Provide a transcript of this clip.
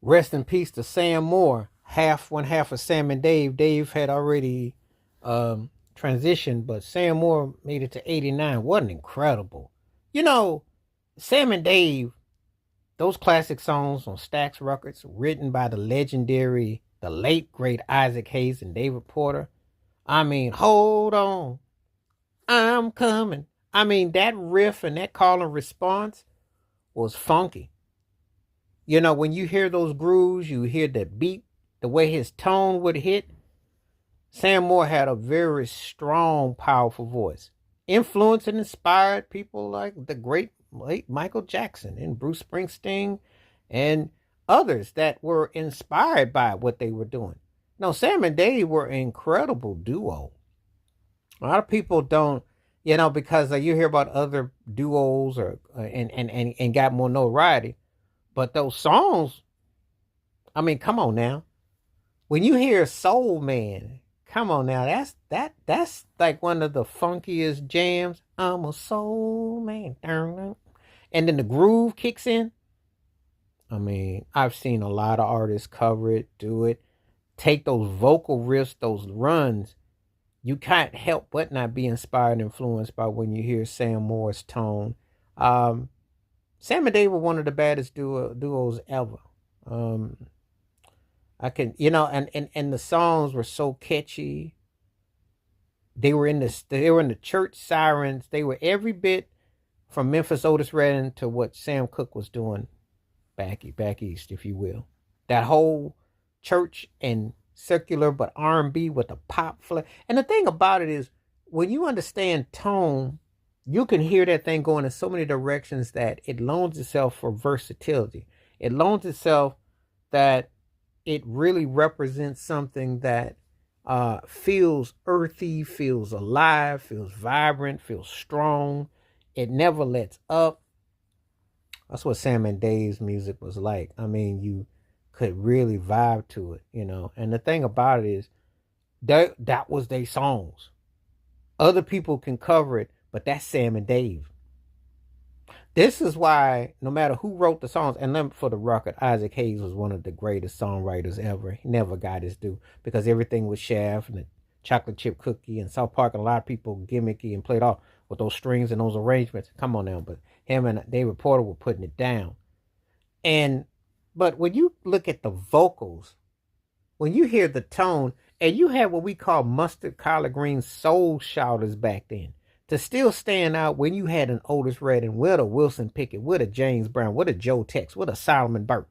Rest in peace to Sam Moore. One half of Sam and Dave. Dave had already transitioned, but Sam Moore made it to 89. Wasn't incredible. You know, Sam and Dave, those classic songs on Stax Records, written by the legendary, the late great Isaac Hayes and David Porter. I mean, hold on, I'm coming. I mean, that riff and that call and response was funky. You know, when you hear those grooves, you hear the beat, the way his tone would hit. Sam Moore had a very strong, powerful voice. Influenced and inspired people like the great late Michael Jackson and Bruce Springsteen and others that were inspired by what they were doing. No, Sam and Dave were an incredible duo. A lot of people don't, because you hear about other duos or and got more notoriety, but those songs, I mean, come on now. When you hear Soul Man, come on now, that's like one of the funkiest jams. I'm a soul man. And then the groove kicks in. I mean, I've seen a lot of artists cover it, do it, take those vocal riffs, those runs. You can't help but not be inspired and influenced by when you hear Sam Moore's tone. Sam and Dave were one of the baddest duos ever. I can, and the songs were so catchy. They were in the church sirens. They were every bit from Memphis Otis Redding to what Sam Cooke was doing back east, if you will. That whole church and secular, but R&B with a pop flavor. And the thing about it is, when you understand tone, you can hear that thing going in so many directions that it loans itself for versatility. It loans itself that it really represents something that feels earthy, feels alive, feels vibrant, feels strong. It never lets up. That's what Sam and Dave's music was like. I mean, you could really vibe to it, And the thing about it is, that was their songs. Other people can cover it, but that's Sam and Dave. This is why no matter who wrote the songs, and then for the record, Isaac Hayes was one of the greatest songwriters ever. He never got his due because everything was Shaft and the Chocolate Chip Cookie and South Park, and a lot of people gimmicky and played off with those strings and those arrangements. Come on now, but him and David Porter were putting it down. But when you look at the vocals, when you hear the tone, and you had what we call mustard collard green soul shouters back then, to still stand out when you had an Otis Redding, with a Wilson Pickett, with a James Brown, with a Joe Tex, with a Solomon Burke.